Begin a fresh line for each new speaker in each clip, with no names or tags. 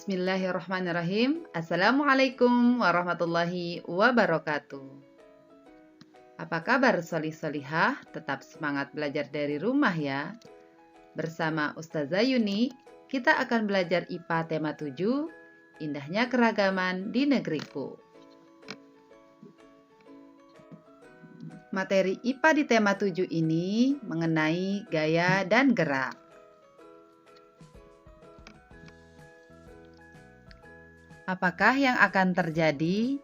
Bismillahirrahmanirrahim. Assalamualaikum warahmatullahi wabarakatuh. Apa kabar solih-solihah? Tetap semangat belajar dari rumah ya. Bersama Ustazah Yuni, kita akan belajar IPA tema 7, Indahnya Keragaman di Negeriku. Materi IPA di tema 7 ini mengenai gaya dan gerak. Apakah yang akan terjadi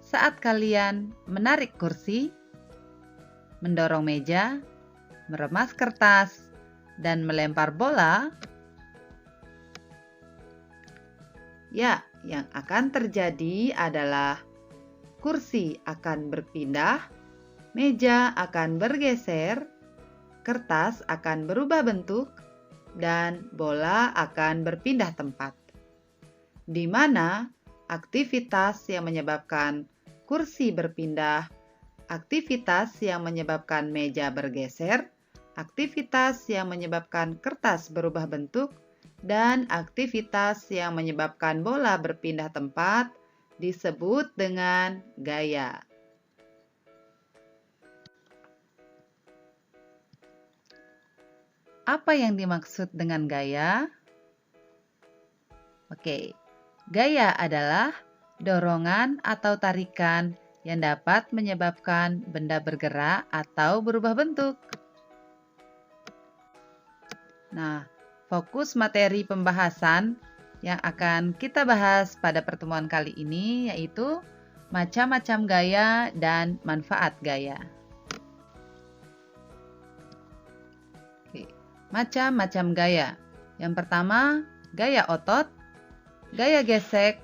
saat kalian menarik kursi, mendorong meja, meremas kertas, dan melempar bola? Ya, yang akan terjadi adalah kursi akan berpindah, meja akan bergeser, kertas akan berubah bentuk, dan bola akan berpindah tempat. Di mana aktivitas yang menyebabkan kursi berpindah, aktivitas yang menyebabkan meja bergeser, aktivitas yang menyebabkan kertas berubah bentuk, dan aktivitas yang menyebabkan bola berpindah tempat disebut dengan gaya. Apa yang dimaksud dengan gaya? Oke. Gaya adalah dorongan atau tarikan yang dapat menyebabkan benda bergerak atau berubah bentuk. Nah, fokus materi pembahasan yang akan kita bahas pada pertemuan kali ini yaitu macam-macam gaya dan manfaat gaya. Oke, macam-macam gaya. Yang pertama, gaya otot, gaya gesek,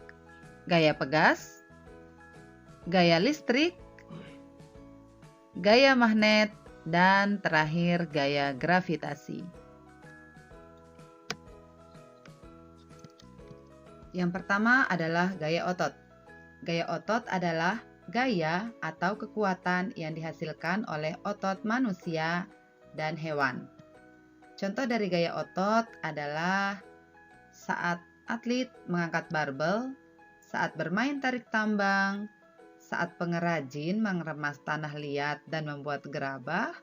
gaya pegas, gaya listrik, gaya magnet, dan terakhir gaya gravitasi. Yang pertama adalah gaya otot. Gaya otot adalah gaya atau kekuatan yang dihasilkan oleh otot manusia dan hewan. Contoh dari gaya otot adalah saat atlet mengangkat barbel, saat bermain tarik tambang, saat pengrajin mengemas tanah liat dan membuat gerabah,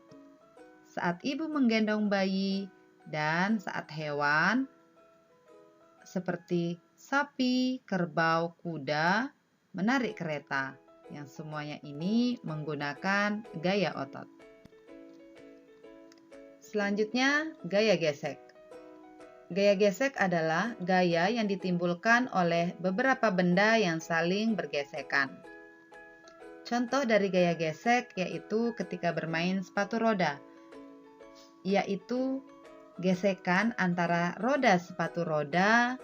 saat ibu menggendong bayi, dan saat hewan seperti sapi, kerbau, kuda menarik kereta, yang semuanya ini menggunakan gaya otot. Selanjutnya, gaya gesek. Gaya gesek adalah gaya yang ditimbulkan oleh beberapa benda yang saling bergesekan. Contoh dari gaya gesek yaitu ketika bermain sepatu roda, yaitu gesekan antara roda sepatu roda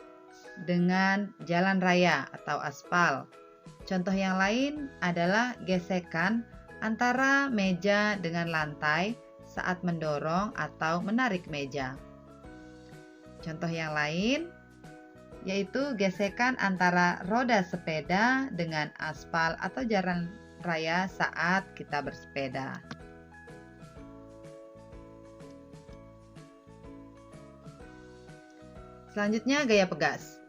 dengan jalan raya atau aspal. Contoh yang lain adalah gesekan antara meja dengan lantai saat mendorong atau menarik meja. Contoh yang lain yaitu gesekan antara roda sepeda dengan aspal atau jalan raya saat kita bersepeda. Selanjutnya, gaya pegas.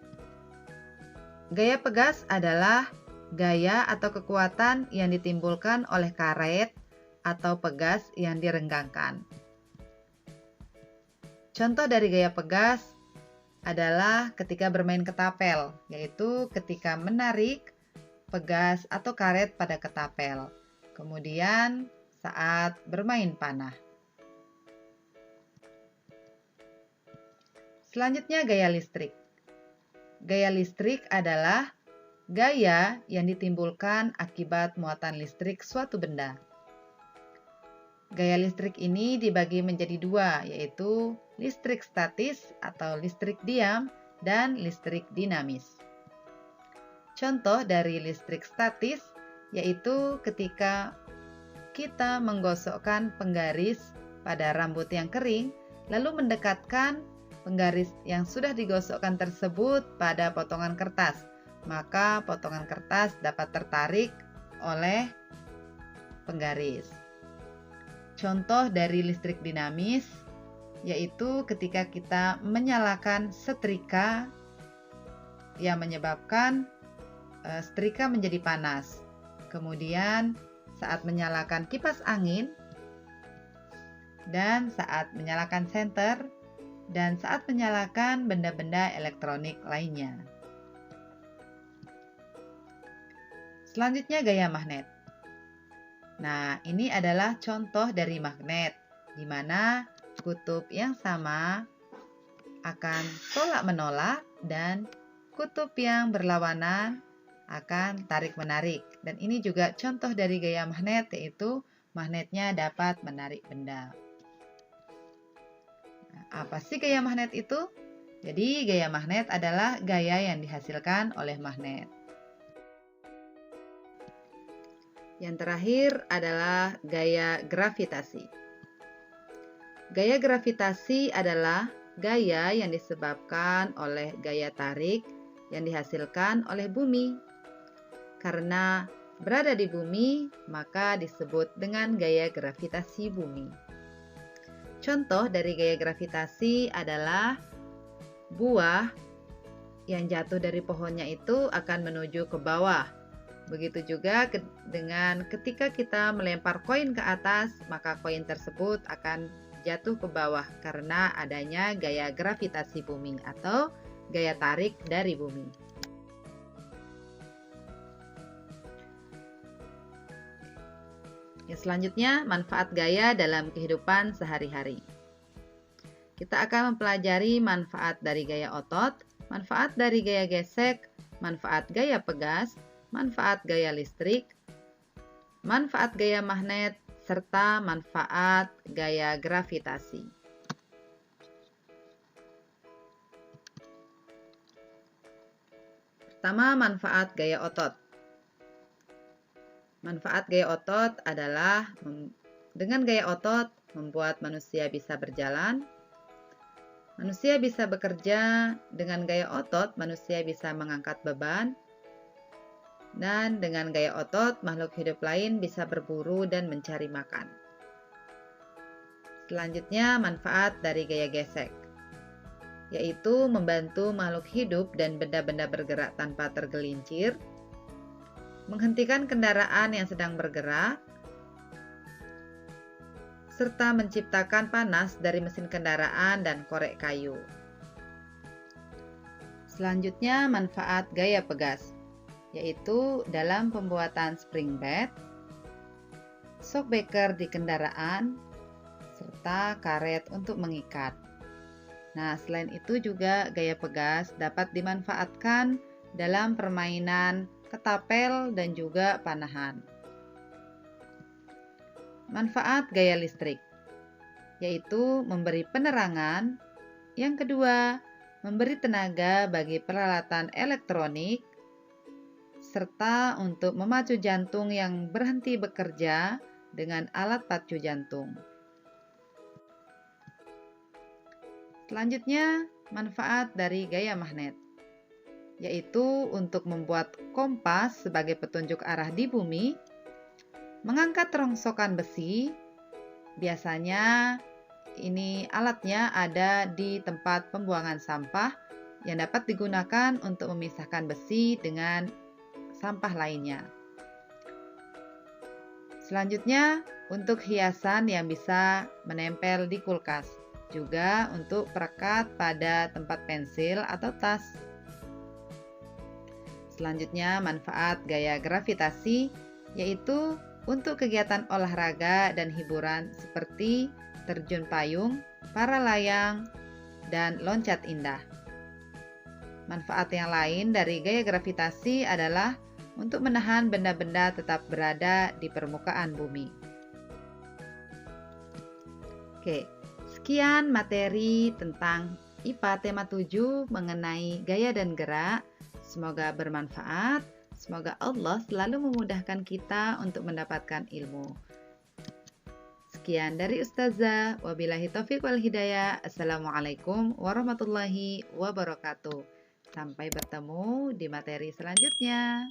Gaya pegas adalah gaya atau kekuatan yang ditimbulkan oleh karet atau pegas yang direnggangkan. Contoh dari gaya pegas adalah ketika bermain ketapel, yaitu ketika menarik pegas atau karet pada ketapel. Kemudian saat bermain panah. Selanjutnya, gaya listrik. Gaya listrik adalah gaya yang ditimbulkan akibat muatan listrik suatu benda. Gaya listrik ini dibagi menjadi dua, yaitu listrik statis atau listrik diam dan listrik dinamis. Contoh dari listrik statis yaitu ketika kita menggosokkan penggaris pada rambut yang kering, lalu mendekatkan penggaris yang sudah digosokkan tersebut pada potongan kertas, maka potongan kertas dapat tertarik oleh penggaris. Contoh dari listrik dinamis yaitu ketika kita menyalakan setrika yang menyebabkan setrika menjadi panas. Kemudian saat menyalakan kipas angin, dan saat menyalakan senter, dan saat menyalakan benda-benda elektronik lainnya. Selanjutnya gaya magnet. Nah, ini adalah contoh dari magnet, di mana kutub yang sama akan tolak-menolak dan kutub yang berlawanan akan tarik-menarik. Dan ini juga contoh dari gaya magnet, yaitu magnetnya dapat menarik benda. Nah, apa sih gaya magnet itu? Jadi, gaya magnet adalah gaya yang dihasilkan oleh magnet. Yang terakhir adalah gaya gravitasi. Gaya gravitasi adalah gaya yang disebabkan oleh gaya tarik yang dihasilkan oleh bumi. Karena berada di bumi, maka disebut dengan gaya gravitasi bumi. Contoh dari gaya gravitasi adalah buah yang jatuh dari pohonnya itu akan menuju ke bawah. Begitu juga dengan ketika kita melempar koin ke atas, maka koin tersebut akan jatuh ke bawah karena adanya gaya gravitasi bumi atau gaya tarik dari bumi. Selanjutnya, manfaat gaya dalam kehidupan sehari-hari. Kita akan mempelajari manfaat dari gaya otot, manfaat dari gaya gesek, manfaat gaya pegas, manfaat gaya listrik, manfaat gaya magnet, serta manfaat gaya gravitasi. Pertama, manfaat gaya otot. Manfaat gaya otot adalah dengan gaya otot membuat manusia bisa berjalan, manusia bisa bekerja, dengan gaya otot manusia bisa mengangkat beban, dan dengan gaya otot, makhluk hidup lain bisa berburu dan mencari makan. Selanjutnya, manfaat dari gaya gesek, yaitu membantu makhluk hidup dan benda-benda bergerak tanpa tergelincir, menghentikan kendaraan yang sedang bergerak, serta menciptakan panas dari mesin kendaraan dan korek kayu. Selanjutnya, manfaat gaya pegas, yaitu dalam pembuatan spring bed, shockbreaker di kendaraan, serta karet untuk mengikat. Nah, selain itu juga gaya pegas dapat dimanfaatkan dalam permainan ketapel dan juga panahan. Manfaat gaya listrik, yaitu memberi penerangan. Yang kedua, memberi tenaga bagi peralatan elektronik, serta untuk memacu jantung yang berhenti bekerja dengan alat pacu jantung. Selanjutnya, manfaat dari gaya magnet, yaitu untuk membuat kompas sebagai petunjuk arah di bumi, mengangkat rongsokan besi. Biasanya ini alatnya ada di tempat pembuangan sampah yang dapat digunakan untuk memisahkan besi dengan sampah lainnya. Selanjutnya, untuk hiasan yang bisa menempel di kulkas, juga untuk perekat pada tempat pensil atau tas. Selanjutnya, manfaat gaya gravitasi, yaitu untuk kegiatan olahraga dan hiburan seperti terjun payung, para layang, dan loncat indah. Manfaat yang lain dari gaya gravitasi adalah untuk menahan benda-benda tetap berada di permukaan bumi. Oke, sekian materi tentang IPA tema 7 mengenai gaya dan gerak. Semoga bermanfaat. Semoga Allah selalu memudahkan kita untuk mendapatkan ilmu. Sekian dari Ustazah. Wabillahi taufiq wal hidayah. Assalamualaikum warahmatullahi wabarakatuh. Sampai bertemu di materi selanjutnya.